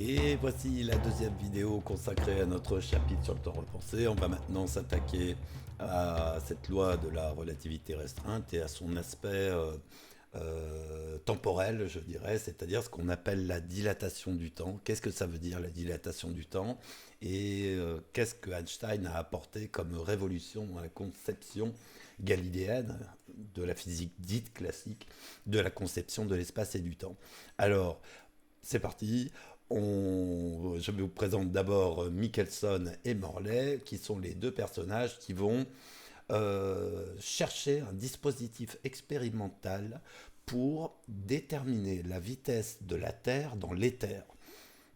Et voici la deuxième vidéo consacrée à notre chapitre sur le temps repensé. On va maintenant s'attaquer à cette loi de la relativité restreinte et à son aspect temporel, je dirais, c'est-à-dire ce qu'on appelle la dilatation du temps. Qu'est-ce que ça veut dire la dilatation du temps? Et qu'est-ce que Einstein a apporté comme révolution dans la conception galiléenne de la physique dite classique, de la conception de l'espace et du temps? Alors, c'est parti. Je vous présente d'abord Michelson et Morley, qui sont les deux personnages qui vont chercher un dispositif expérimental pour déterminer la vitesse de la Terre dans l'éther.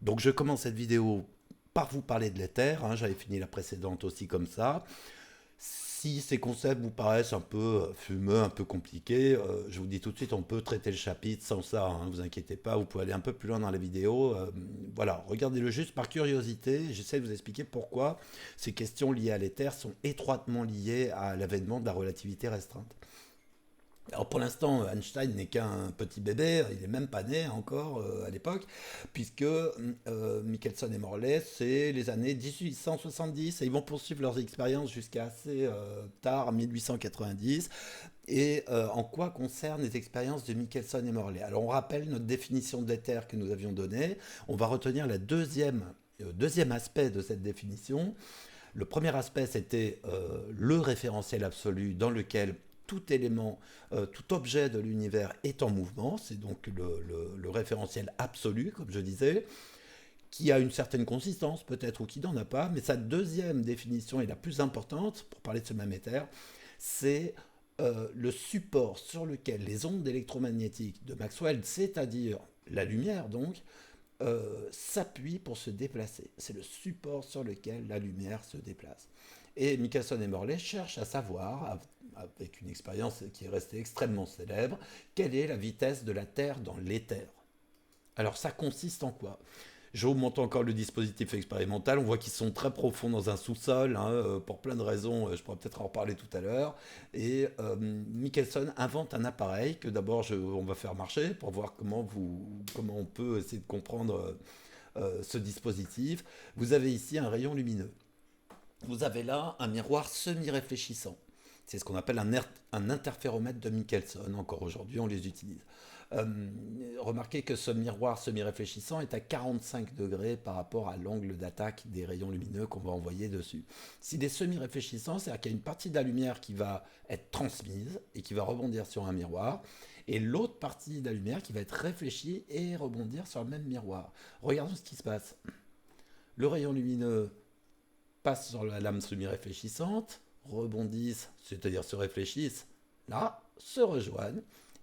Donc je commence cette vidéo par vous parler de l'éther, hein, j'avais fini la précédente aussi comme ça. Si ces concepts vous paraissent un peu fumeux, un peu compliqués, je vous dis tout de suite, on peut traiter le chapitre sans ça, hein, vous inquiétez pas, vous pouvez aller un peu plus loin dans la vidéo. Voilà, regardez-le juste par curiosité, j'essaie de vous expliquer pourquoi ces questions liées à l'éther sont étroitement liées à l'avènement de la relativité restreinte. Alors pour l'instant, Einstein n'est qu'un petit bébé, il n'est même pas né encore à l'époque, puisque Michelson et Morley, c'est les années 1870, et ils vont poursuivre leurs expériences jusqu'à assez tard, 1890. Et en quoi concernent les expériences de Michelson et Morley? Alors on rappelle notre définition de l'éther que nous avions donnée, on va retenir la deuxième aspect de cette définition. Le premier aspect, c'était le référentiel absolu dans lequel tout élément, tout objet de l'univers est en mouvement, c'est donc le référentiel absolu, comme je disais, qui a une certaine consistance peut-être ou qui n'en a pas, mais sa deuxième définition et la plus importante, pour parler de ce même éther, c'est le support sur lequel les ondes électromagnétiques de Maxwell, c'est-à-dire la lumière donc, s'appuie pour se déplacer. C'est le support sur lequel la lumière se déplace. Et Michelson et Morley cherchent à savoir, avec une expérience qui est restée extrêmement célèbre, quelle est la vitesse de la Terre dans l'éther. Alors ça consiste en quoi? Je vous montre encore le dispositif expérimental. On voit qu'ils sont très profonds dans un sous-sol, hein, pour plein de raisons. Je pourrais peut-être en reparler tout à l'heure. Et Michelson invente un appareil que d'abord on va faire marcher pour voir comment on peut essayer de comprendre ce dispositif. Vous avez ici un rayon lumineux. Vous avez là un miroir semi-réfléchissant. C'est ce qu'on appelle un interféromètre de Michelson. Encore aujourd'hui, on les utilise. Euh, Remarquez que ce miroir semi-réfléchissant est à 45 degrés par rapport à l'angle d'attaque des rayons lumineux qu'on va envoyer dessus. S'il est semi-réfléchissant, c'est-à-dire qu'il y a une partie de la lumière qui va être transmise et qui va rebondir sur un miroir, et l'autre partie de la lumière qui va être réfléchie et rebondir sur le même miroir. Regardons ce qui se passe. Le rayon lumineux passe sur la lame semi-réfléchissante, rebondissent, c'est-à-dire se réfléchissent, là, se rejoignent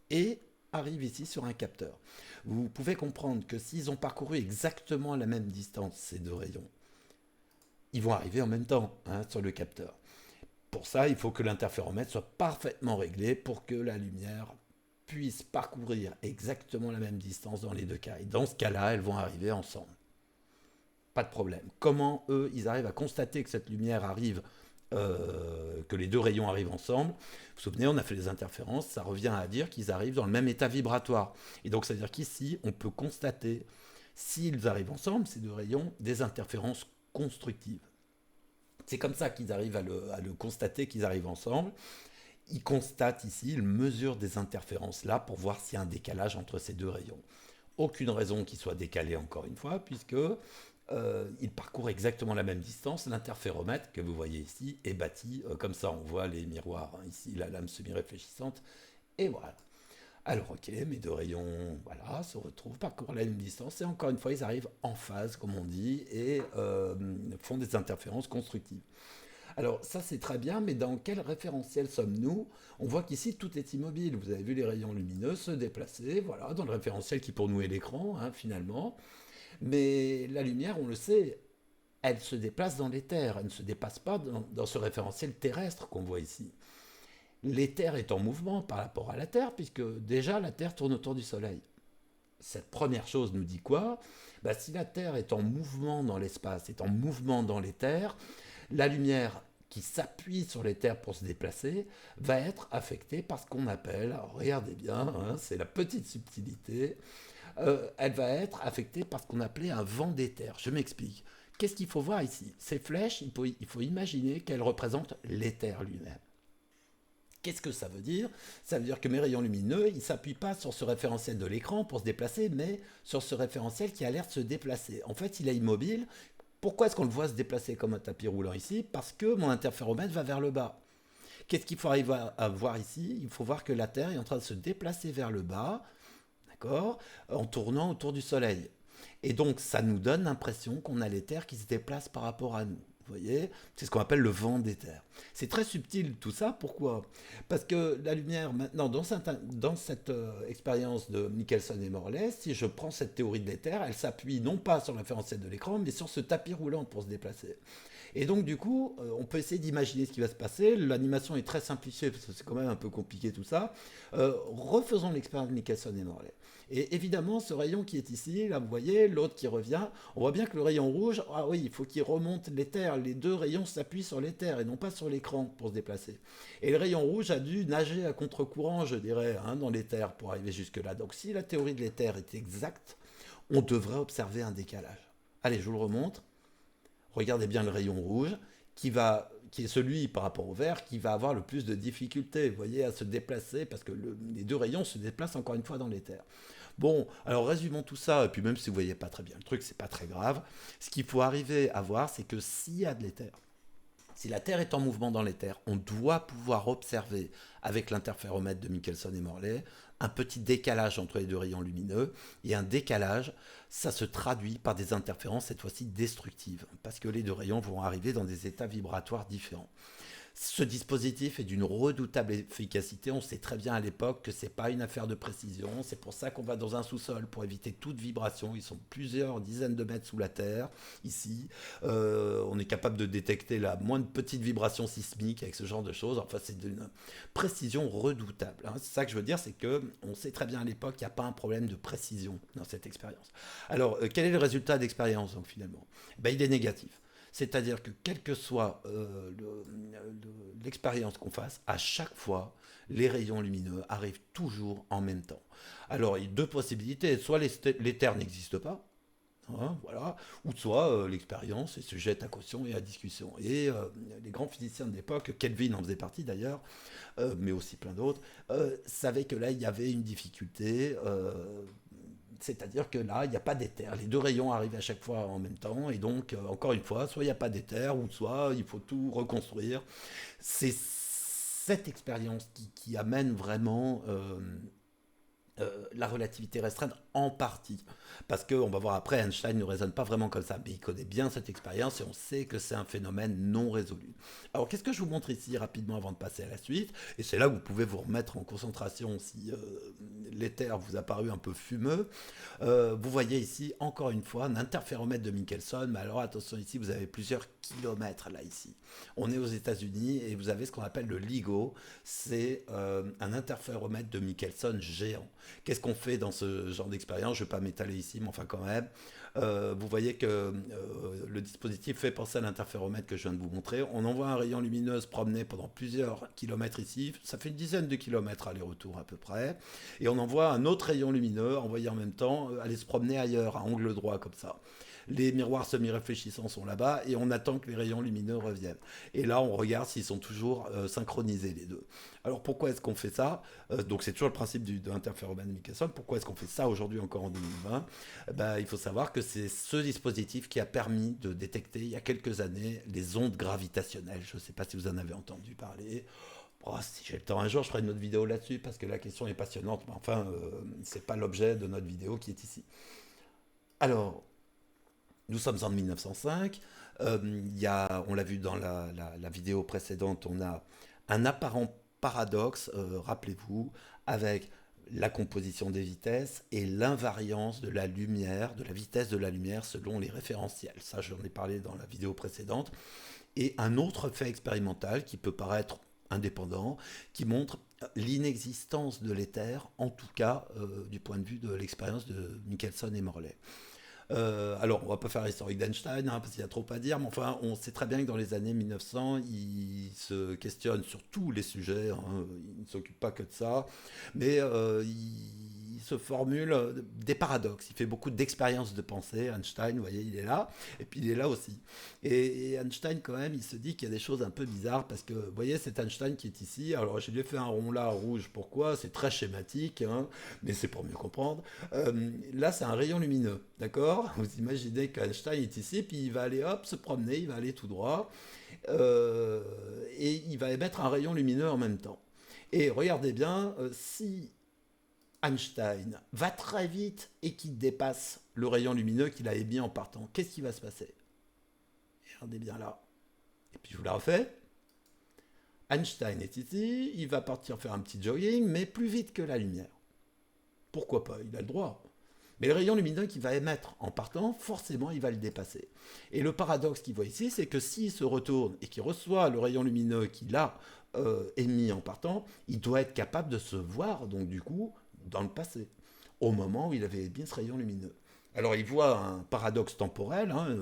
et arrivent ici sur un capteur. Vous pouvez comprendre que s'ils ont parcouru exactement la même distance, ces deux rayons, ils vont arriver en même temps, hein, sur le capteur. Pour ça, il faut que l'interféromètre soit parfaitement réglé pour que la lumière puisse parcourir exactement la même distance dans les deux cas. Et dans ce cas-là, elles vont arriver ensemble. Pas de problème. Comment eux, ils arrivent à constater que cette lumière arrive, que les deux rayons arrivent ensemble? Vous vous souvenez, on a fait les interférences, ça revient à dire qu'ils arrivent dans le même état vibratoire. Et donc, ça veut dire qu'ici, on peut constater, s'ils arrivent ensemble, ces deux rayons, des interférences constructives. C'est comme ça qu'ils arrivent à le constater qu'ils arrivent ensemble. Ils constatent ici, ils mesurent des interférences là pour voir s'il y a un décalage entre ces deux rayons. Aucune raison qu'ils soient décalés encore une fois, puisque ils parcourent exactement la même distance. L'interféromètre que vous voyez ici est bâti comme ça. On voit les miroirs, hein, ici la lame semi-réfléchissante. Et voilà. Alors ok, mes deux rayons voilà, se retrouvent, parcourent la même distance. Et encore une fois, ils arrivent en phase, comme on dit, et font des interférences constructives. Alors ça c'est très bien, mais dans quel référentiel sommes-nous? On voit qu'ici tout est immobile. Vous avez vu les rayons lumineux se déplacer, voilà, dans le référentiel qui pour nous est l'écran, hein, finalement. Mais la lumière, on le sait, elle se déplace dans l'éther, elle ne se dépasse pas dans ce référentiel terrestre qu'on voit ici. L'éther est en mouvement par rapport à la Terre, puisque déjà la Terre tourne autour du Soleil. Cette première chose nous dit quoi? Si la Terre est en mouvement dans l'espace, est en mouvement dans l'éther, la lumière qui s'appuie sur l'éther pour se déplacer va être affectée par ce qu'on appelle, alors regardez bien, hein, c'est la petite subtilité, elle va être affectée par ce qu'on appelait un vent d'éther. Je m'explique. Qu'est-ce qu'il faut voir ici? Ces flèches, il faut imaginer qu'elles représentent l'éther lui-même. Qu'est-ce que ça veut dire? Ça veut dire que mes rayons lumineux, ils ne s'appuient pas sur ce référentiel de l'écran pour se déplacer, mais sur ce référentiel qui a l'air de se déplacer. En fait, il est immobile. Pourquoi est-ce qu'on le voit se déplacer comme un tapis roulant ici? Parce que mon interféromètre va vers le bas. Qu'est-ce qu'il faut arriver à voir ici? Il faut voir que la Terre est en train de se déplacer vers le bas, d'accord, en tournant autour du Soleil. Et donc, ça nous donne l'impression qu'on a l'éther qui se déplace par rapport à nous. Vous voyez, c'est ce qu'on appelle le vent d'éther. C'est très subtil tout ça. Pourquoi? Parce que la lumière, maintenant, dans cette expérience de Michelson et Morley, si je prends cette théorie de l'éther, elle s'appuie non pas sur le référentiel de l'écran, mais sur ce tapis roulant pour se déplacer. Et donc, du coup, on peut essayer d'imaginer ce qui va se passer. L'animation est très simplifiée parce que c'est quand même un peu compliqué tout ça. Refaisons l'expérience de Michelson et Morley. Et évidemment, ce rayon qui est ici, là vous voyez, l'autre qui revient, on voit bien que le rayon rouge, ah oui, il faut qu'il remonte l'éther. Les deux rayons s'appuient sur l'éther et non pas sur l'écran pour se déplacer. Et le rayon rouge a dû nager à contre-courant, je dirais, hein, dans l'éther pour arriver jusque-là. Donc si la théorie de l'éther est exacte, on devrait observer un décalage. Allez, je vous le remonte. Regardez bien le rayon rouge qui est celui par rapport au vert qui va avoir le plus de difficultés, vous voyez, à se déplacer parce que les deux rayons se déplacent encore une fois dans l'éther. Bon, alors résumons tout ça, et puis même si vous ne voyez pas très bien le truc, c'est pas très grave. Ce qu'il faut arriver à voir, c'est que s'il y a de l'éther, si la Terre est en mouvement dans l'éther, on doit pouvoir observer avec l'interféromètre de Michelson et Morley un petit décalage entre les deux rayons lumineux. Et un décalage, ça se traduit par des interférences cette fois-ci destructives, parce que les deux rayons vont arriver dans des états vibratoires différents. Ce dispositif est d'une redoutable efficacité. On sait très bien à l'époque que ce n'est pas une affaire de précision. C'est pour ça qu'on va dans un sous-sol pour éviter toute vibration. Ils sont plusieurs dizaines de mètres sous la terre, ici. On est capable de détecter la moindre petite vibration sismique avec ce genre de choses. Enfin, c'est d'une précision redoutable, hein. C'est ça que je veux dire, c'est qu'on sait très bien à l'époque qu'il n'y a pas un problème de précision dans cette expérience. Alors, quel est le résultat d'expérience, donc, finalement? Il est négatif. C'est-à-dire que quelle que soit l'expérience qu'on fasse, à chaque fois, les rayons lumineux arrivent toujours en même temps. Alors, il y a deux possibilités. Soit l'éther n'existe pas, hein, voilà, ou soit l'expérience est sujette à caution et à discussion. Et les grands physiciens de l'époque, Kelvin en faisait partie d'ailleurs, mais aussi plein d'autres, savaient que là, il y avait une difficulté. C'est-à-dire que là, il n'y a pas d'éther. Les deux rayons arrivent à chaque fois en même temps. Et donc, encore une fois, soit il n'y a pas d'éther, ou soit il faut tout reconstruire. C'est cette expérience qui amène vraiment la relativité restreinte en partie. Parce qu'on va voir après, Einstein ne raisonne pas vraiment comme ça, mais il connaît bien cette expérience et on sait que c'est un phénomène non résolu. Alors qu'est-ce que je vous montre ici rapidement avant de passer à la suite? Et c'est là où vous pouvez vous remettre en concentration si l'éther vous a paru un peu fumeux. Vous voyez ici, encore une fois, un interféromètre de Michelson, mais alors attention ici, vous avez plusieurs kilomètres là ici. On est aux États-Unis et vous avez ce qu'on appelle le LIGO, c'est un interféromètre de Michelson géant. Qu'est-ce qu'on fait dans ce genre d'expérience? Je ne vais pas m'étaler ici, mais enfin quand même. Vous voyez que le dispositif fait penser à l'interféromètre que je viens de vous montrer. On envoie un rayon lumineux se promener pendant plusieurs kilomètres ici. Ça fait une dizaine de kilomètres aller-retour à peu près. Et on envoie un autre rayon lumineux envoyé en même temps aller se promener ailleurs, à angle droit comme ça. Les miroirs semi-réfléchissants sont là-bas et on attend que les rayons lumineux reviennent. Et là, on regarde s'ils sont toujours synchronisés les deux. Alors pourquoi est-ce qu'on fait ça? Donc c'est toujours le principe de l'interféromètre de Michelson. Pourquoi est-ce qu'on fait ça aujourd'hui encore en 2020? Il faut savoir que c'est ce dispositif qui a permis de détecter il y a quelques années les ondes gravitationnelles. Je ne sais pas si vous en avez entendu parler. Oh, si j'ai le temps un jour, je ferai une autre vidéo là-dessus parce que la question est passionnante. Mais enfin, c'est pas l'objet de notre vidéo qui est ici. Alors, nous sommes en 1905. On l'a vu dans la vidéo précédente, on a un apparent paradoxe, rappelez-vous, avec la composition des vitesses et l'invariance de la lumière, de la vitesse de la lumière selon les référentiels. Ça, j'en ai parlé dans la vidéo précédente. Et un autre fait expérimental qui peut paraître indépendant, qui montre l'inexistence de l'éther, en tout cas du point de vue de l'expérience de Michelson et Morley. Alors, on va pas faire l'historique d'Einstein, hein, parce qu'il y a trop à dire, mais enfin, on sait très bien que dans les années 1900, il se questionne sur tous les sujets, hein, il ne s'occupe pas que de ça, mais il se formule des paradoxes. Il fait beaucoup d'expériences de pensée. Einstein, vous voyez, il est là, et puis il est là aussi. Et Einstein, quand même, il se dit qu'il y a des choses un peu bizarres, parce que, vous voyez, c'est Einstein qui est ici. Alors, je lui ai fait un rond là, rouge, pourquoi? C'est très schématique, hein, mais c'est pour mieux comprendre. Là, c'est un rayon lumineux, d'accord? Vous imaginez qu'Einstein est ici, puis il va aller, hop, se promener, il va aller tout droit, et il va émettre un rayon lumineux en même temps. Et regardez bien, si Einstein va très vite et qu'il dépasse le rayon lumineux qu'il a émis en partant, qu'est-ce qui va se passer? Regardez bien là. Et puis je vous la refais. Einstein est ici, il va partir faire un petit jogging, mais plus vite que la lumière. Pourquoi pas? Il a le droit. Mais le rayon lumineux qu'il va émettre en partant, forcément, il va le dépasser. Et le paradoxe qu'il voit ici, c'est que s'il se retourne et qu'il reçoit le rayon lumineux qu'il a émis en partant, il doit être capable de se voir, donc du coup, dans le passé, au moment où il avait émis ce rayon lumineux. Alors il voit un paradoxe temporel, hein,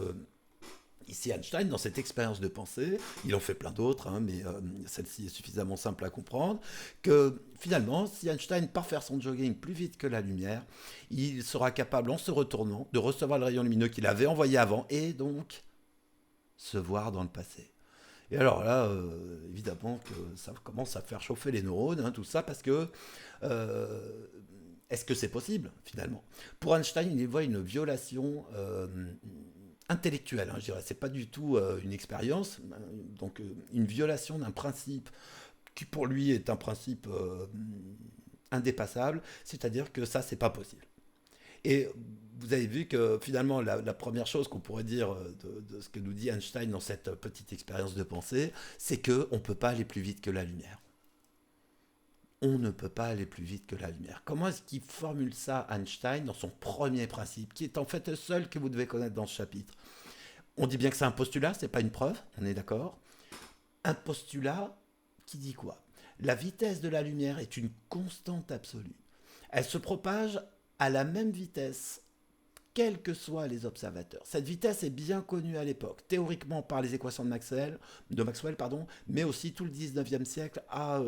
ici Einstein, dans cette expérience de pensée, il en fait plein d'autres, hein, mais celle-ci est suffisamment simple à comprendre, que finalement, si Einstein part faire son jogging plus vite que la lumière, il sera capable, en se retournant, de recevoir le rayon lumineux qu'il avait envoyé avant, et donc se voir dans le passé. Et alors là, évidemment que ça commence à faire chauffer les neurones, hein, tout ça, parce que euh, est-ce que c'est possible, finalement? Pour Einstein, il y voit une violation intellectuelle, hein, je dirais. C'est pas du tout une expérience, donc une violation d'un principe qui pour lui est un principe indépassable, c'est-à-dire que ça, c'est pas possible. Et vous avez vu que finalement, la première chose qu'on pourrait dire de ce que nous dit Einstein dans cette petite expérience de pensée, c'est qu'on ne peut pas aller plus vite que la lumière. On ne peut pas aller plus vite que la lumière. Comment est-ce qu'il formule ça, Einstein, dans son premier principe, qui est en fait le seul que vous devez connaître dans ce chapitre? On dit bien que c'est un postulat, c'est pas une preuve, on est d'accord? Un postulat qui dit quoi? La vitesse de la lumière est une constante absolue. Elle se propage à la même vitesse quels que soient les observateurs. Cette vitesse est bien connue à l'époque, théoriquement par les équations de Maxwell, mais aussi tout le 19e siècle a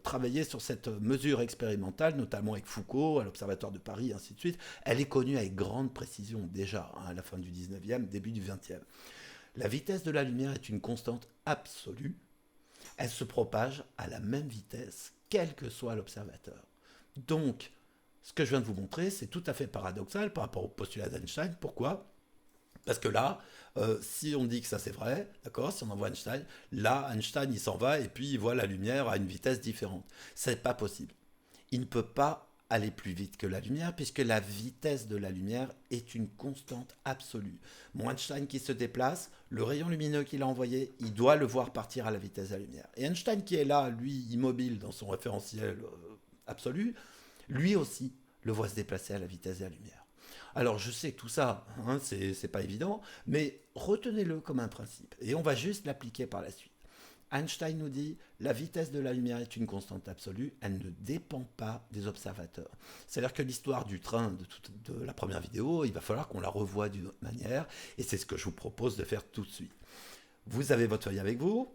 travaillé sur cette mesure expérimentale, notamment avec Foucault, à l'Observatoire de Paris, ainsi de suite. Elle est connue avec grande précision déjà, hein, à la fin du 19e, début du 20e. La vitesse de la lumière est une constante absolue. Elle se propage à la même vitesse, quel que soit l'observateur. Donc, ce que je viens de vous montrer, c'est tout à fait paradoxal par rapport au postulat d'Einstein. Pourquoi? Parce que là, si on dit que ça c'est vrai, d'accord, si on envoie Einstein, là, Einstein il s'en va et puis il voit la lumière à une vitesse différente. C'est pas possible. Il ne peut pas aller plus vite que la lumière puisque la vitesse de la lumière est une constante absolue. Mon Einstein qui se déplace, le rayon lumineux qu'il a envoyé, il doit le voir partir à la vitesse de la lumière. Et Einstein qui est là, lui, immobile dans son référentiel absolu, lui aussi le voit se déplacer à la vitesse de la lumière. Alors je sais que tout ça, hein, c'est pas évident, mais retenez-le comme un principe et on va juste l'appliquer par la suite. Einstein nous dit la vitesse de la lumière est une constante absolue, elle ne dépend pas des observateurs. C'est-à-dire que l'histoire du train de la première vidéo, il va falloir qu'on la revoie d'une autre manière et c'est ce que je vous propose de faire tout de suite. Vous avez votre feuille avec vous.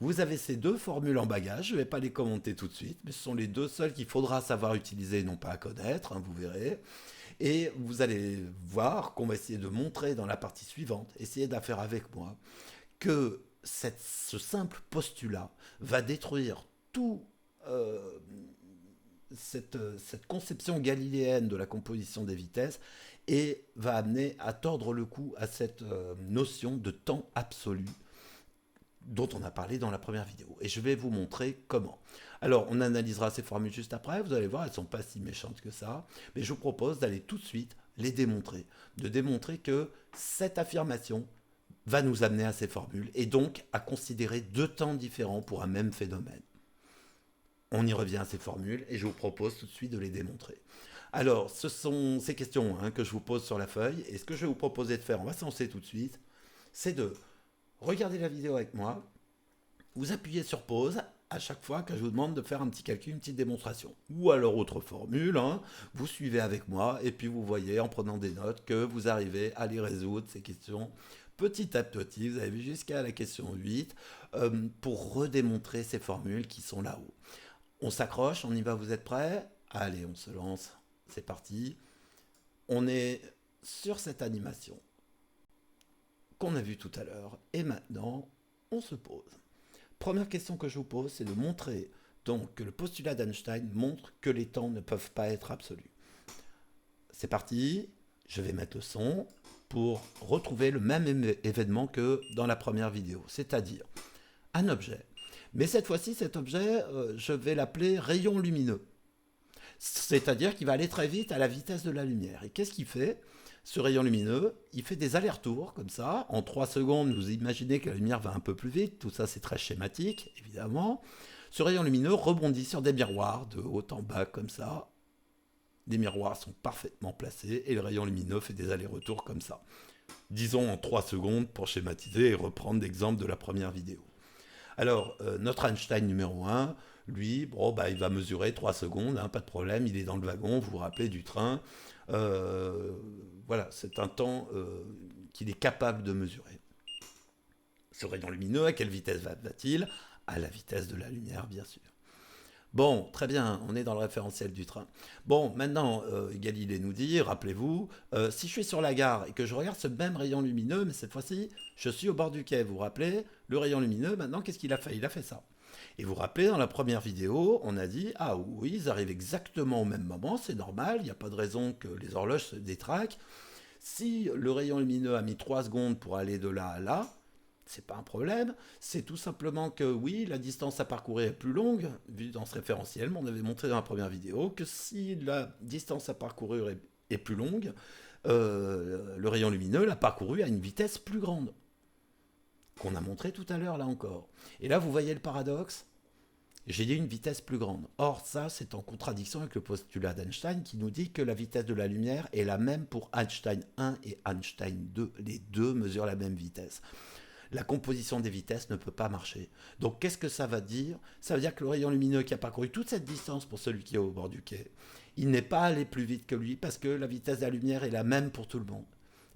Vous avez ces deux formules en bagage, je ne vais pas les commenter tout de suite, mais ce sont les deux seules qu'il faudra savoir utiliser, non pas à connaître, hein, vous verrez. Et vous allez voir qu'on va essayer de montrer dans la partie suivante, essayer d'affaire avec moi, que ce simple postulat va détruire tout cette conception galiléenne de la composition des vitesses et va amener à tordre le cou à cette notion de temps absolu dont on a parlé dans la première vidéo. Et je vais vous montrer comment. Alors, on analysera ces formules juste après. Vous allez voir, elles ne sont pas si méchantes que ça. Mais je vous propose d'aller tout de suite les démontrer. De démontrer que cette affirmation va nous amener à ces formules et donc à considérer deux temps différents pour un même phénomène. On y revient à ces formules et je vous propose tout de suite de les démontrer. Alors, ce sont ces questions que je vous pose sur la feuille. Et ce que je vais vous proposer de faire, on va se lancer tout de suite, c'est de regardez la vidéo avec moi, vous appuyez sur pause à chaque fois que je vous demande de faire un petit calcul, une petite démonstration. Ou alors autre formule, vous suivez avec moi et puis vous voyez en prenant des notes que vous arrivez à les résoudre ces questions petit à petit. Vous avez vu jusqu'à la question 8 pour redémontrer ces formules qui sont là-haut. On s'accroche, on y va, vous êtes prêts? Allez, on se lance. C'est parti. On est sur cette animation qu'on a vue tout à l'heure. Et maintenant, on se pose. Première question que je vous pose, c'est de montrer donc que le postulat d'Einstein montre que les temps ne peuvent pas être absolus. C'est parti. Je vais mettre le son pour retrouver le même événement que dans la première vidéo. C'est-à-dire un objet. Mais cette fois-ci, cet objet, je vais l'appeler rayon lumineux. C'est-à-dire qu'il va aller très vite à la vitesse de la lumière. Et qu'est-ce qu'il fait? Ce rayon lumineux, il fait des allers-retours comme ça. En 3 secondes, vous imaginez que la lumière va un peu plus vite. Tout ça, c'est très schématique, évidemment. Ce rayon lumineux rebondit sur des miroirs de haut en bas comme ça. Les miroirs sont parfaitement placés et le rayon lumineux fait des allers-retours comme ça. Disons en 3 secondes pour schématiser et reprendre l'exemple de la première vidéo. Alors, notre Einstein numéro 1, lui, bon, il va mesurer 3 secondes, hein, pas de problème, il est dans le wagon, vous vous rappelez du train. Voilà, c'est un temps qu'il est capable de mesurer. Ce rayon lumineux, à quelle vitesse va-t-il? À la vitesse de la lumière, bien sûr. Bon, très bien, on est dans le référentiel du train. Bon, maintenant, Galilée nous dit, rappelez-vous, si je suis sur la gare et que je regarde ce même rayon lumineux, mais cette fois-ci, je suis au bord du quai, vous vous rappelez, le rayon lumineux, maintenant, qu'est-ce qu'il a fait? Il a fait ça. Et vous vous rappelez, dans la première vidéo, on a dit, ah oui, ils arrivent exactement au même moment, c'est normal, il n'y a pas de raison que les horloges se détraquent. Si le rayon lumineux a mis 3 secondes pour aller de là à là, c'est pas un problème, c'est tout simplement que oui, la distance à parcourir est plus longue, vu dans ce référentiel, mais on avait montré dans la première vidéo que si la distance à parcourir est plus longue, le rayon lumineux l'a parcouru à une vitesse plus grande, qu'on a montré tout à l'heure là encore. Et là, vous voyez le paradoxe? J'ai dit une vitesse plus grande. Or, ça, c'est en contradiction avec le postulat d'Einstein qui nous dit que la vitesse de la lumière est la même pour Einstein 1 et Einstein 2. Les deux mesurent la même vitesse. La composition des vitesses ne peut pas marcher. Donc qu'est-ce que ça va dire? Ça veut dire que le rayon lumineux qui a parcouru toute cette distance pour celui qui est au bord du quai, il n'est pas allé plus vite que lui parce que la vitesse de la lumière est la même pour tout le monde.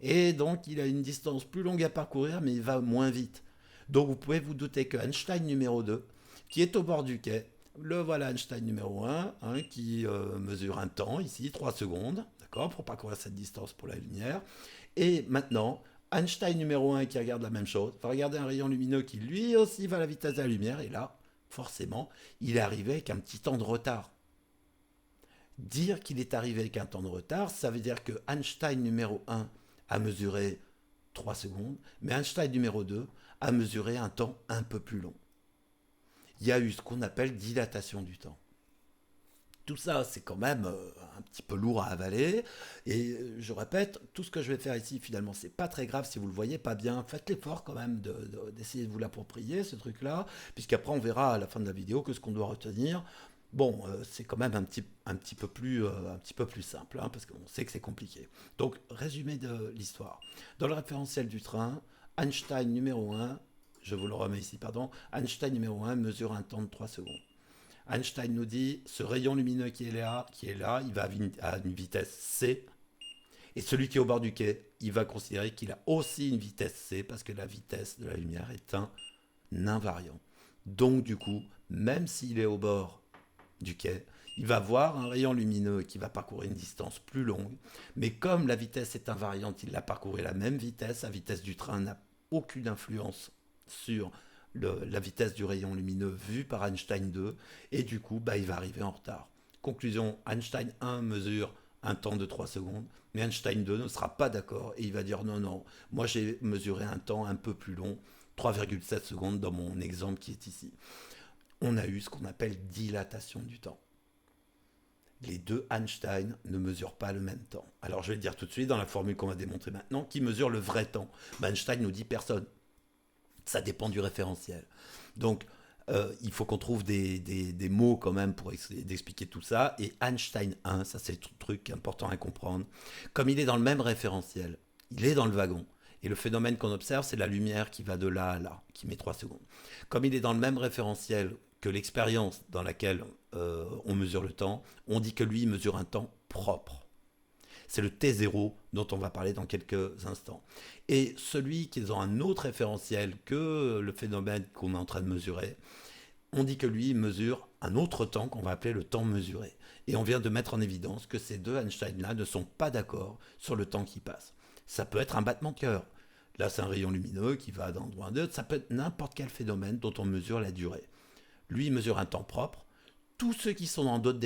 Et donc il a une distance plus longue à parcourir mais il va moins vite. Donc vous pouvez vous douter que Einstein numéro 2, qui est au bord du quai, le voilà Einstein numéro 1, qui mesure un temps ici, 3 secondes, d'accord, pour parcourir cette distance pour la lumière. Et maintenant, Einstein numéro 1 qui regarde la même chose, va regarder un rayon lumineux qui lui aussi va à la vitesse de la lumière, et là, forcément, il est arrivé avec un petit temps de retard. Dire qu'il est arrivé avec un temps de retard, ça veut dire que Einstein numéro 1 a mesuré 3 secondes, mais Einstein numéro 2 a mesuré un temps un peu plus long. Il y a eu ce qu'on appelle dilatation du temps. Tout ça, c'est quand même un petit peu lourd à avaler. Et je répète, tout ce que je vais faire ici, finalement, c'est pas très grave si vous le voyez pas bien. Faites l'effort quand même d'essayer de vous l'approprier, ce truc-là, puisqu'après, on verra à la fin de la vidéo que ce qu'on doit retenir, bon, c'est quand même un petit peu plus simple, parce qu'on sait que c'est compliqué. Donc, résumé de l'histoire. Dans le référentiel du train, Einstein numéro 1, je vous le remets ici, pardon, Einstein numéro 1 mesure un temps de 3 secondes. Einstein nous dit, ce rayon lumineux qui est là, il va à une vitesse c, et celui qui est au bord du quai, il va considérer qu'il a aussi une vitesse c, parce que la vitesse de la lumière est un invariant. Donc du coup, même s'il est au bord du quai, il va voir un rayon lumineux qui va parcourir une distance plus longue, mais comme la vitesse est invariante, il a parcouru la même vitesse, la vitesse du train n'a aucune influence sur la vitesse du rayon lumineux vu par Einstein 2, et du coup, il va arriver en retard. Conclusion, Einstein 1 mesure un temps de 3 secondes, mais Einstein 2 ne sera pas d'accord, et il va dire non, moi j'ai mesuré un temps un peu plus long, 3,7 secondes dans mon exemple qui est ici. On a eu ce qu'on appelle dilatation du temps. Les deux Einstein ne mesurent pas le même temps. Alors je vais le dire tout de suite dans la formule qu'on va démontrer maintenant, qui mesure le vrai temps. Einstein nous dit personne. Ça dépend du référentiel. Donc, il faut qu'on trouve des mots quand même pour d'expliquer tout ça. Et Einstein 1, ça c'est le truc important à comprendre. Comme il est dans le même référentiel, il est dans le wagon. Et le phénomène qu'on observe, c'est la lumière qui va de là à là, qui met 3 secondes. Comme il est dans le même référentiel que l'expérience dans laquelle on mesure le temps, on dit que lui, il mesure un temps propre. C'est le T0 dont on va parler dans quelques instants. Et celui qui est dans un autre référentiel que le phénomène qu'on est en train de mesurer, on dit que lui il mesure un autre temps qu'on va appeler le temps mesuré. Et on vient de mettre en évidence que ces deux Einstein-là ne sont pas d'accord sur le temps qui passe. Ça peut être un battement de cœur. Là, c'est un rayon lumineux qui va d'un endroit à un autre. Ça peut être n'importe quel phénomène dont on mesure la durée. Lui, il mesure un temps propre. Tous ceux qui sont dans d'autres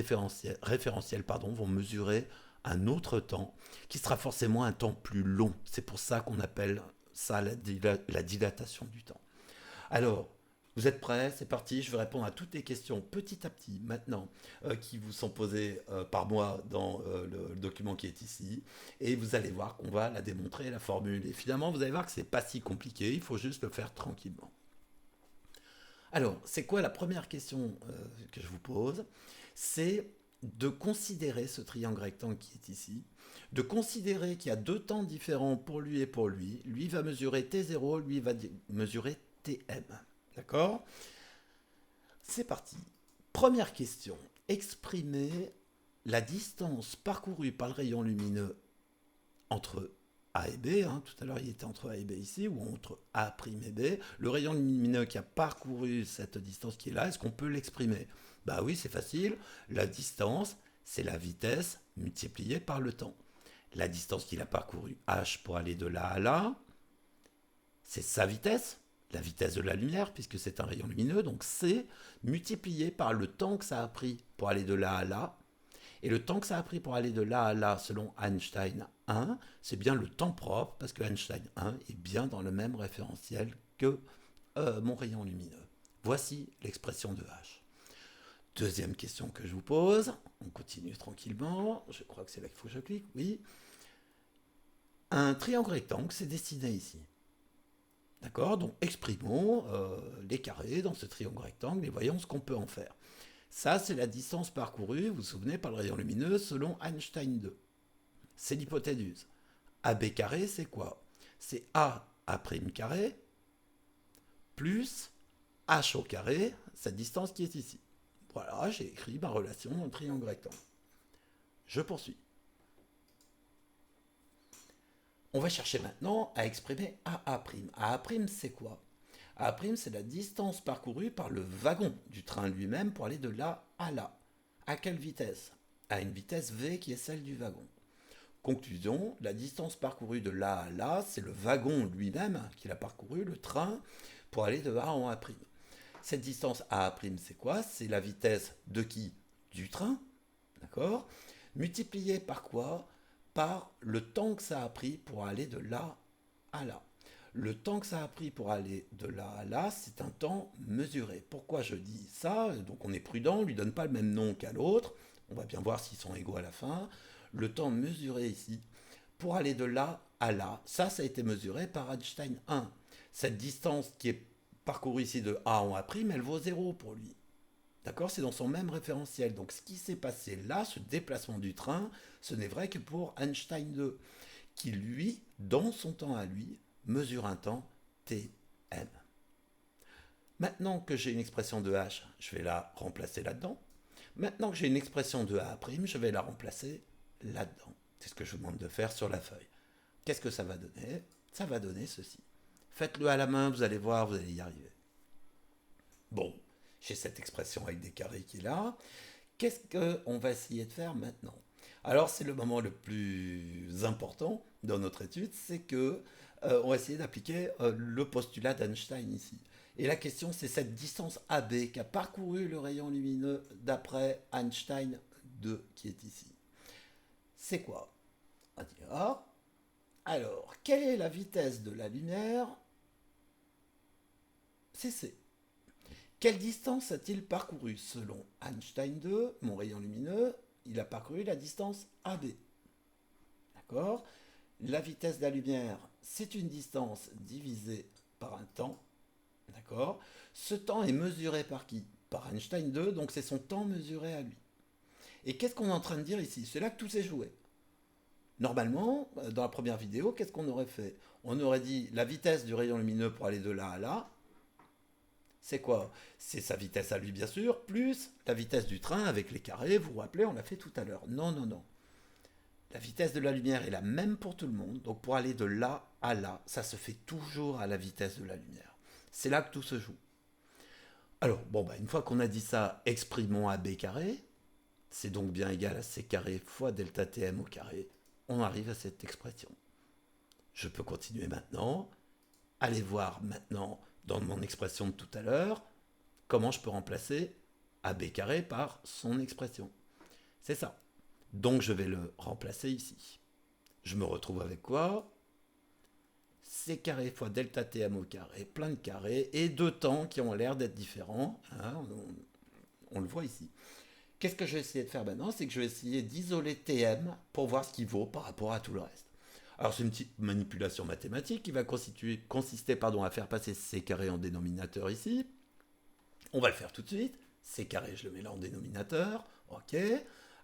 référentiels vont mesurer un autre temps qui sera forcément un temps plus long. C'est pour ça qu'on appelle ça la dilatation du temps. Alors, vous êtes prêts? C'est parti, je vais répondre à toutes les questions petit à petit maintenant qui vous sont posées par moi dans le document qui est ici. Et vous allez voir qu'on va la démontrer, la formule. Et finalement, vous allez voir que c'est pas si compliqué, il faut juste le faire tranquillement. Alors, c'est quoi la première question que je vous pose? C'est de considérer ce triangle rectangle qui est ici, de considérer qu'il y a deux temps différents pour lui et pour lui. Lui va mesurer T0, lui va mesurer TM. D'accord? C'est parti. Première question. Exprimer la distance parcourue par le rayon lumineux entre A et B. Tout à l'heure, il était entre A et B ici, ou entre A' et B. Le rayon lumineux qui a parcouru cette distance qui est là, est-ce qu'on peut l'exprimer? Bah oui, c'est facile. La distance, c'est la vitesse multipliée par le temps. La distance qu'il a parcourue, h, pour aller de là à là, c'est sa vitesse, la vitesse de la lumière, puisque c'est un rayon lumineux, donc c multiplié par le temps que ça a pris pour aller de là à là. Et le temps que ça a pris pour aller de là à là, selon Einstein 1, c'est bien le temps propre, parce que Einstein 1 est bien dans le même référentiel que mon rayon lumineux. Voici l'expression de H. Deuxième question que je vous pose, on continue tranquillement, je crois que c'est là qu'il faut que je clique, oui. Un triangle rectangle s'est dessiné ici. D'accord? Donc exprimons les carrés dans ce triangle rectangle et voyons ce qu'on peut en faire. Ça, c'est la distance parcourue, vous vous souvenez, par le rayon lumineux selon Einstein 2. C'est l'hypoténuse. AB carré, c'est quoi? C'est A prime carré plus H au carré, cette distance qui est ici. Voilà, j'ai écrit ma relation en triangle rectangle. Je poursuis. On va chercher maintenant à exprimer AA'. AA', c'est quoi? AA', c'est la distance parcourue par le wagon du train lui-même pour aller de là à là. À quelle vitesse? À une vitesse V qui est celle du wagon. Conclusion, la distance parcourue de là à là, c'est le wagon lui-même qui l'a parcouru, le train, pour aller de A en A'. Cette distance AA', c'est quoi? C'est la vitesse de qui? Du train, d'accord? Multipliée par quoi? Par le temps que ça a pris pour aller de là à là. Le temps que ça a pris pour aller de là à là, c'est un temps mesuré. Pourquoi je dis ça? Donc on est prudent, on ne lui donne pas le même nom qu'à l'autre. On va bien voir s'ils sont égaux à la fin. Le temps mesuré ici, pour aller de là à là, ça a été mesuré par Einstein 1. Cette distance qui est parcourue ici de A en A', elle vaut 0 pour lui. D'accord? C'est dans son même référentiel. Donc ce qui s'est passé là, ce déplacement du train, ce n'est vrai que pour Einstein 2, qui lui, dans son temps à lui, mesure un temps Tm. Maintenant que j'ai une expression de H, je vais la remplacer là-dedans. Maintenant que j'ai une expression de A', je vais la remplacer là-dedans. C'est ce que je vous demande de faire sur la feuille. Qu'est-ce que ça va donner? Ça va donner ceci. Faites-le à la main, vous allez voir, vous allez y arriver. Bon, j'ai cette expression avec des carrés qui est là. Qu'est-ce qu'on va essayer de faire maintenant? Alors, c'est le moment le plus important dans notre étude, c'est que on va essayer d'appliquer le postulat d'Einstein ici. Et la question, c'est cette distance AB qui a parcouru le rayon lumineux d'après Einstein 2 qui est ici. C'est quoi? On dit A. Alors, quelle est la vitesse de la lumière? C'est C. Quelle distance a-t-il parcouru? Selon Einstein 2, mon rayon lumineux, il a parcouru la distance AB. D'accord? La vitesse de la lumière, c'est une distance divisée par un temps. D'accord? Ce temps est mesuré par qui? Par Einstein 2, donc c'est son temps mesuré à lui. Et qu'est-ce qu'on est en train de dire ici? C'est là que tout s'est joué. Normalement, dans la première vidéo, qu'est-ce qu'on aurait fait? On aurait dit la vitesse du rayon lumineux pour aller de là à là. C'est quoi? C'est sa vitesse à lui, bien sûr, plus la vitesse du train avec les carrés. Vous vous rappelez, on l'a fait tout à l'heure. Non, non, non. La vitesse de la lumière est la même pour tout le monde. Donc pour aller de là à là, ça se fait toujours à la vitesse de la lumière. C'est là que tout se joue. Alors, bon, bah, une fois qu'on a dit ça, exprimons AB carré. C'est donc bien égal à C carré fois delta TM au carré. On arrive à cette expression. Je peux continuer maintenant. Allez voir maintenant dans mon expression de tout à l'heure comment je peux remplacer AB carré par son expression. C'est ça. Donc je vais le remplacer ici. Je me retrouve avec quoi? C carré fois delta TM au carré, plein de carrés, et deux temps qui ont l'air d'être différents. Hein, on le voit ici. Qu'est-ce que je vais essayer de faire maintenant? C'est que je vais essayer d'isoler TM pour voir ce qu'il vaut par rapport à tout le reste. Alors c'est une petite manipulation mathématique qui va consister à faire passer C carré en dénominateur ici. On va le faire tout de suite. C carré, je le mets là en dénominateur. Ok.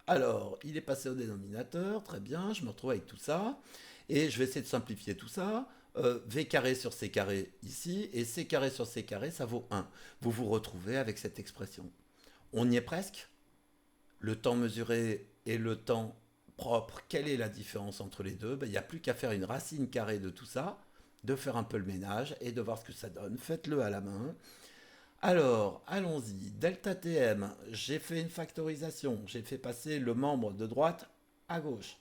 Alors, il est passé au dénominateur. Très bien. Je me retrouve avec tout ça. Et je vais essayer de simplifier tout ça. V carré sur C carré ici. Et C carré sur C carré, ça vaut 1. Vous vous retrouvez avec cette expression. On y est presque. Le temps mesuré et le temps propre, quelle est la différence entre les deux? Il n'y a plus qu'à faire une racine carrée de tout ça, de faire un peu le ménage et de voir ce que ça donne. Faites-le à la main. Alors, allons-y. Delta TM, j'ai fait une factorisation. J'ai fait passer le membre de droite à gauche.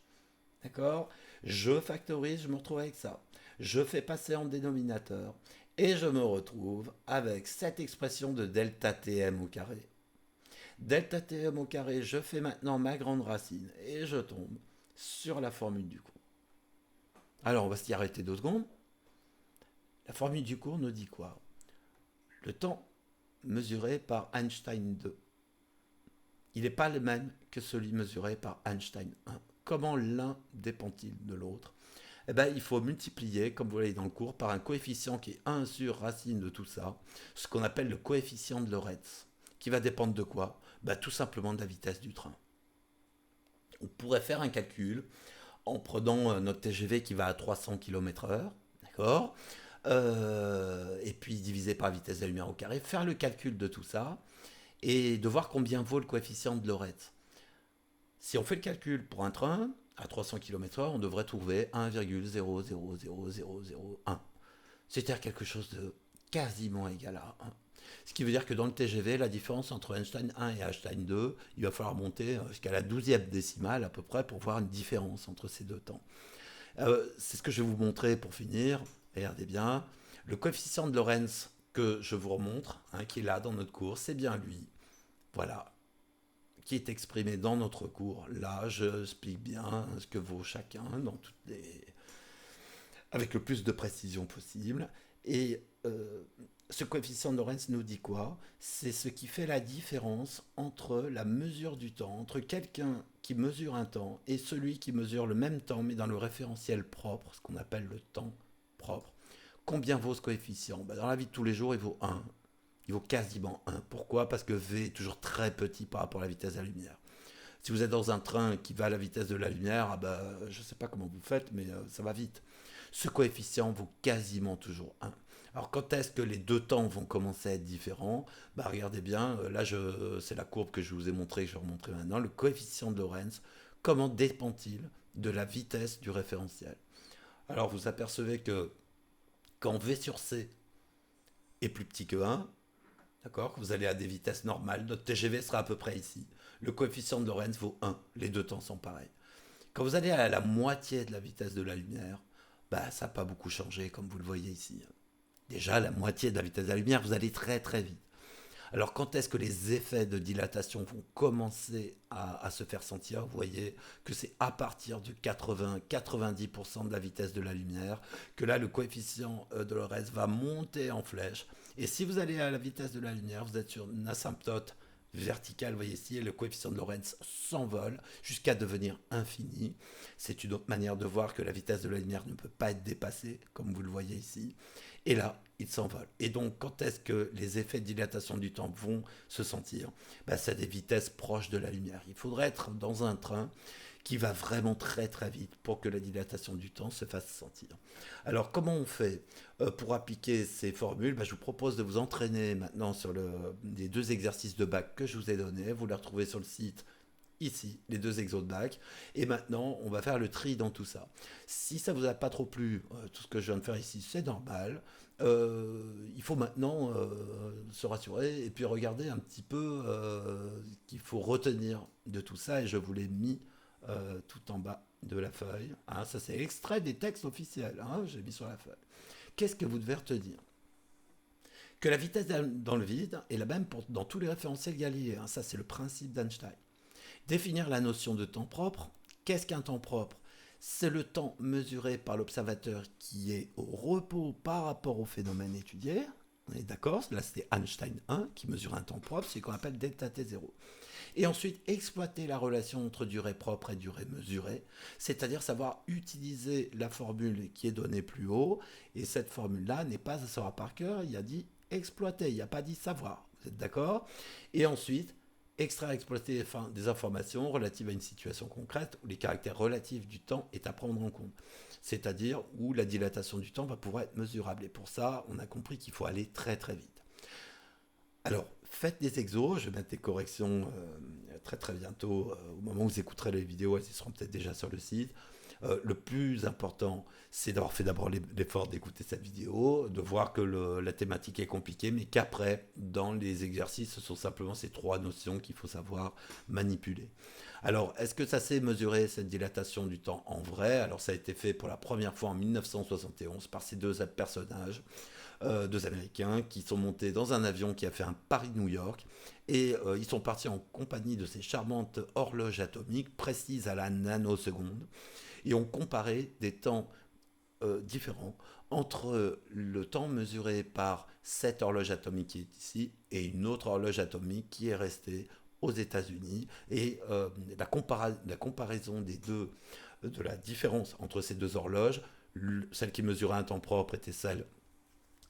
D'accord? Je factorise, je me retrouve avec ça. Je fais passer en dénominateur. Et je me retrouve avec cette expression de delta TM au carré. Delta TM au carré, je fais maintenant ma grande racine. Et je tombe sur la formule du cours. Alors, on va s'y arrêter 2 secondes. La formule du cours nous dit quoi? Le temps mesuré par Einstein 2. Il n'est pas le même que celui mesuré par Einstein 1. Comment l'un dépend-il de l'autre? Eh bien, il faut multiplier, comme vous voyez dans le cours, par un coefficient qui est 1 sur racine de tout ça, ce qu'on appelle le coefficient de Lorentz, qui va dépendre de quoi? Tout simplement de la vitesse du train. On pourrait faire un calcul en prenant notre TGV qui va à 300 km/h, d'accord? Et puis diviser par la vitesse de la lumière au carré, faire le calcul de tout ça, et de voir combien vaut le coefficient de Lorentz. Si on fait le calcul pour un train, à 300 km/h, on devrait trouver 1,000001. C'est-à-dire quelque chose de quasiment égal à 1. Ce qui veut dire que dans le TGV, la différence entre Einstein 1 et Einstein 2, il va falloir monter jusqu'à la 12e décimale à peu près pour voir une différence entre ces deux temps. C'est ce que je vais vous montrer pour finir. Regardez bien. Le coefficient de Lorentz que je vous remontre, qui est là dans notre cours, c'est bien lui. Voilà, qui est exprimé dans notre cours. Là, je explique bien ce que vaut chacun dans toutes les... avec le plus de précision possible. Et ce coefficient de Lorentz nous dit quoi? C'est ce qui fait la différence entre la mesure du temps, entre quelqu'un qui mesure un temps et celui qui mesure le même temps, mais dans le référentiel propre, ce qu'on appelle le temps propre. Combien vaut ce coefficient? Dans la vie de tous les jours, il vaut 1. Il vaut quasiment 1. Pourquoi? Parce que V est toujours très petit par rapport à la vitesse de la lumière. Si vous êtes dans un train qui va à la vitesse de la lumière, je ne sais pas comment vous faites, mais ça va vite. Ce coefficient vaut quasiment toujours 1. Alors quand est-ce que les deux temps vont commencer à être différents? Regardez bien, là c'est la courbe que je vous ai montrée, que je vais remontrer maintenant. Le coefficient de Lorentz, comment dépend-il de la vitesse du référentiel? Alors vous apercevez que quand V sur C est plus petit que 1, d'accord, que vous allez à des vitesses normales, notre TGV sera à peu près ici. Le coefficient de Lorentz vaut 1, les deux temps sont pareils. Quand vous allez à la moitié de la vitesse de la lumière, ça n'a pas beaucoup changé comme vous le voyez ici. Déjà, la moitié de la vitesse de la lumière, vous allez très très vite. Alors quand est-ce que les effets de dilatation vont commencer à se faire sentir? Vous voyez que c'est à partir de 80-90% de la vitesse de la lumière que là le coefficient de Lorentz va monter en flèche. Et si vous allez à la vitesse de la lumière, vous êtes sur une asymptote verticale, vous voyez ici, et le coefficient de Lorentz s'envole jusqu'à devenir infini. C'est une autre manière de voir que la vitesse de la lumière ne peut pas être dépassée, comme vous le voyez ici. Et là, il s'envole. Et donc, quand est-ce que les effets de dilatation du temps vont se sentir? C'est à des vitesses proches de la lumière. Il faudrait être dans un train qui va vraiment très très vite pour que la dilatation du temps se fasse sentir. Alors, comment on fait pour appliquer ces formules? Je vous propose de vous entraîner maintenant sur les 2 exercices de bac que je vous ai donnés. Vous les retrouvez sur le site ici, les 2 exos de bac. Et maintenant, on va faire le tri dans tout ça. Si ça vous a pas trop plu, tout ce que je viens de faire ici, c'est normal. Il faut maintenant se rassurer et puis regarder un petit peu qu'il faut retenir de tout ça, et je vous l'ai mis tout en bas de la feuille. Hein, ça c'est extrait des textes officiels, hein, j'ai mis sur la feuille. Qu'est-ce que vous devez retenir? Que la vitesse dans le vide est la même dans tous les référentiels galiléens. Ça, c'est le principe d'Einstein. Définir la notion de temps propre. Qu'est-ce qu'un temps propre? C'est le temps mesuré par l'observateur qui est au repos par rapport au phénomène étudié. On est d'accord? Là, c'était Einstein 1 qui mesure un temps propre, c'est ce qu'on appelle delta T0. Et ensuite, exploiter la relation entre durée propre et durée mesurée, c'est-à-dire savoir utiliser la formule qui est donnée plus haut. Et cette formule-là n'est pas à savoir par cœur, il a dit exploiter, il n'y a pas dit savoir. Vous êtes d'accord? Et ensuite, extraire, exploiter des informations relatives à une situation concrète où les caractères relatifs du temps est à prendre en compte. C'est-à-dire où la dilatation du temps va pouvoir être mesurable. Et pour ça, on a compris qu'il faut aller très très vite. Alors, faites des exos, je vais mettre des corrections très très bientôt. Au moment où vous écouterez les vidéos, elles seront peut-être déjà sur le site. Le plus important, c'est d'avoir fait d'abord l'effort d'écouter cette vidéo, de voir que la thématique est compliquée, mais qu'après, dans les exercices, ce sont simplement ces trois notions qu'il faut savoir manipuler. Alors, est-ce que ça s'est mesuré, cette dilatation du temps en vrai? Alors, ça a été fait pour la première fois en 1971 par ces deux personnages. Deux Américains qui sont montés dans un avion qui a fait un Paris-New York, et ils sont partis en compagnie de ces charmantes horloges atomiques précises à la nanoseconde, et ont comparé des temps différents entre le temps mesuré par cette horloge atomique qui est ici et une autre horloge atomique qui est restée aux États-Unis, et la comparaison des deux, de la différence entre ces deux horloges, celle qui mesurait un temps propre était celle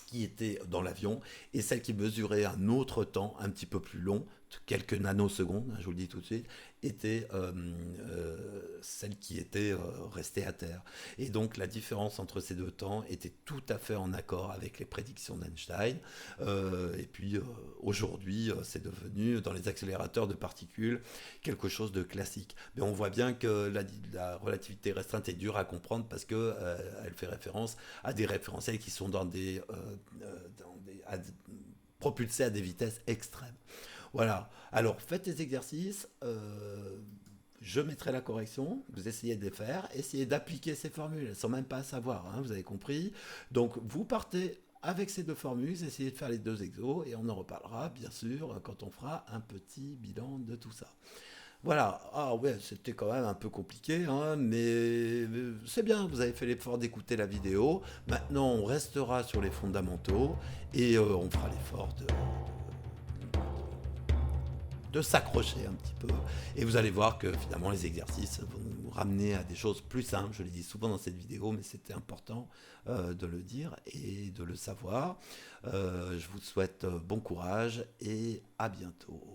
qui était dans l'avion, et celle qui mesurait un autre temps un petit peu plus long, quelques nanosecondes, je vous le dis tout de suite, était celle qui était restée à terre. Et donc la différence entre ces deux temps était tout à fait en accord avec les prédictions d'Einstein. Et puis aujourd'hui, c'est devenu dans les accélérateurs de particules quelque chose de classique. Mais on voit bien que la relativité restreinte est dure à comprendre parce que elle fait référence à des référentiels qui sont propulsés à des vitesses extrêmes. Voilà. Alors, faites les exercices. Je mettrai la correction. Vous essayez de les faire. Essayez d'appliquer ces formules. Elles ne sont même pas à savoir. Hein, vous avez compris. Donc, vous partez avec ces deux formules. Essayez de faire les deux exos. Et on en reparlera, bien sûr, quand on fera un petit bilan de tout ça. Voilà, ah ouais, c'était quand même un peu compliqué, hein, mais c'est bien, vous avez fait l'effort d'écouter la vidéo. Maintenant, on restera sur les fondamentaux, et on fera l'effort de s'accrocher un petit peu. Et vous allez voir que finalement, les exercices vont nous ramener à des choses plus simples. Je l'ai dit souvent dans cette vidéo, mais c'était important de le dire et de le savoir. Je vous souhaite bon courage et à bientôt.